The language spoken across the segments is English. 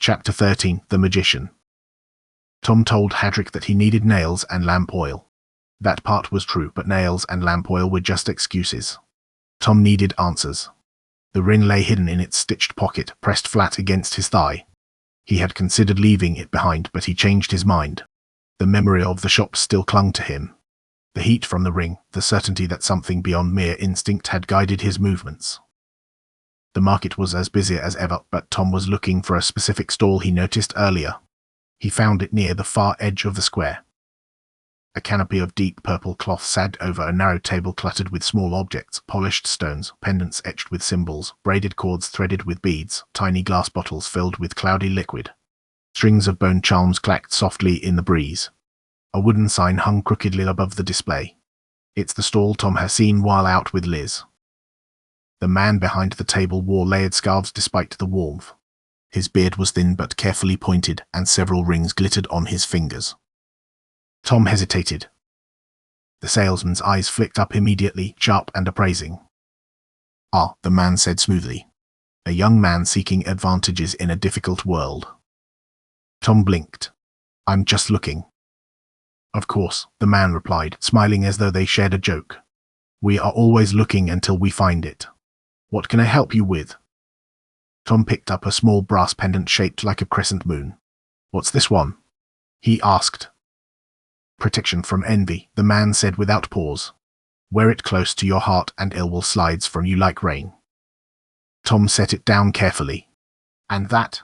Chapter 13. The Magician. Tom told Hadrick that he needed nails and lamp oil. That part was true, but nails and lamp oil were just excuses. Tom needed answers. The ring lay hidden in its stitched pocket, pressed flat against his thigh. He had considered leaving it behind, but he changed his mind. The memory of the shop still clung to him. The heat from the ring, the certainty that something beyond mere instinct had guided his movements. The market was as busy as ever, but Tom was looking for a specific stall he noticed earlier. He found it near the far edge of the square. A canopy of deep purple cloth sagged over a narrow table cluttered with small objects, polished stones, pendants etched with symbols, braided cords threaded with beads, tiny glass bottles filled with cloudy liquid. Strings of bone charms clacked softly in the breeze. A wooden sign hung crookedly above the display. "It's the stall Tom has seen while out with Liz." The man behind the table wore layered scarves despite the warmth. His beard was thin but carefully pointed, and several rings glittered on his fingers. Tom hesitated. The salesman's eyes flicked up immediately, sharp and appraising. "Ah," the man said smoothly. "A young man seeking advantages in a difficult world." Tom blinked. "I'm just looking." "Of course," the man replied, smiling as though they shared a joke. "We are always looking until we find it. What can I help you with?" Tom picked up a small brass pendant shaped like a crescent moon. "What's this one?" he asked. "Protection from envy," the man said without pause. "Wear it close to your heart and ill will slides from you like rain." Tom set it down carefully. "And that?"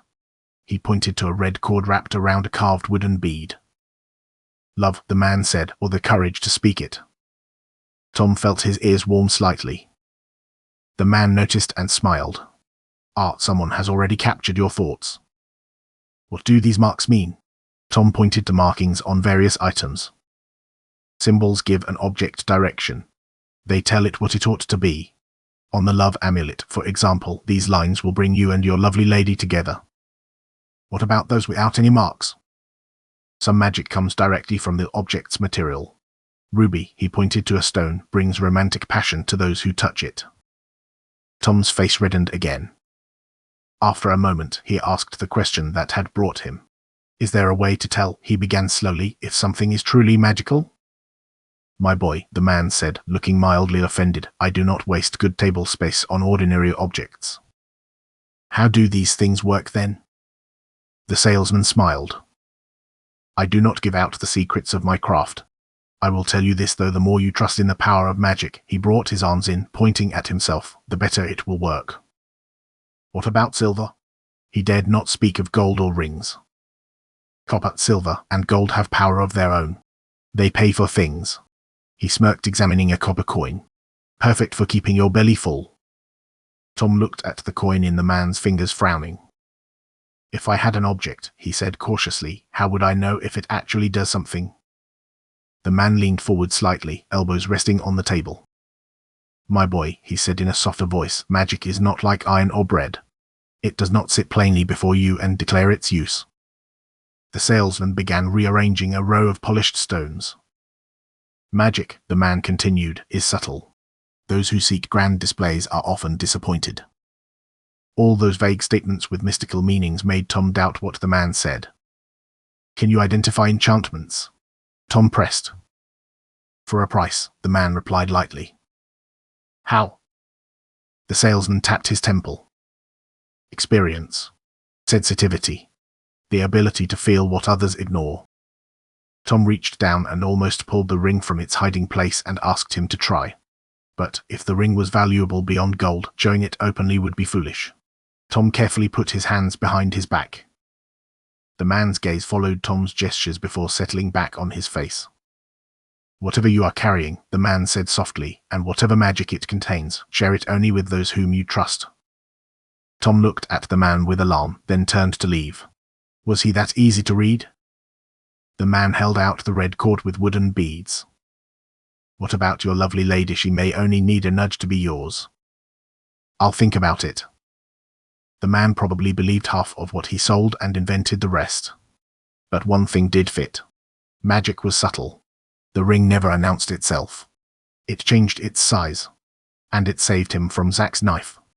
He pointed to a red cord wrapped around a carved wooden bead. "Love," the man said, "or the courage to speak it." Tom felt his ears warm slightly. The man noticed and smiled. "Ah, someone has already captured your thoughts." "What do these marks mean?" Tom pointed to markings on various items. "Symbols give an object direction. They tell it what it ought to be. On the love amulet, for example, these lines will bring you and your lovely lady together." "What about those without any marks?" "Some magic comes directly from the object's material. Ruby," he pointed to a stone, "brings romantic passion to those who touch it." Tom's face reddened again. After a moment, he asked the question that had brought him. "Is there a way to tell," he began slowly, "if something is truly magical?" "My boy," the man said, looking mildly offended, "I do not waste good table space on ordinary objects." "How do these things work then?" The salesman smiled. "I do not give out the secrets of my craft. I will tell you this though, the more you trust in the power of magic," he brought his arms in, pointing at himself, "the better it will work." "What about silver?" He dared not speak of gold or rings. "Copper, silver, and gold have power of their own. They pay for things." He smirked, examining a copper coin. "Perfect for keeping your belly full." Tom looked at the coin in the man's fingers, frowning. "If I had an object," he said cautiously, "how would I know if it actually does something?" The man leaned forward slightly, elbows resting on the table. "My boy," he said in a softer voice, "magic is not like iron or bread. It does not sit plainly before you and declare its use." The salesman began rearranging a row of polished stones. "Magic," the man continued, "is subtle. Those who seek grand displays are often disappointed." All those vague statements with mystical meanings made Tom doubt what the man said. "Can you identify enchantments?" Tom pressed. "For a price," the man replied lightly. "How?" The salesman tapped his temple. "Experience. Sensitivity. The ability to feel what others ignore." Tom reached down and almost pulled the ring from its hiding place and asked him to try. But if the ring was valuable beyond gold, showing it openly would be foolish. Tom carefully put his hands behind his back. The man's gaze followed Tom's gestures before settling back on his face. "Whatever you are carrying," the man said softly, "and whatever magic it contains, share it only with those whom you trust." Tom looked at the man with alarm, then turned to leave. Was he that easy to read? The man held out the red cord with wooden beads. "What about your lovely lady? She may only need a nudge to be yours." "I'll think about it." The man probably believed half of what he sold and invented the rest. But one thing did fit. Magic was subtle. The ring never announced itself. It changed its size. And it saved him from Zack's knife.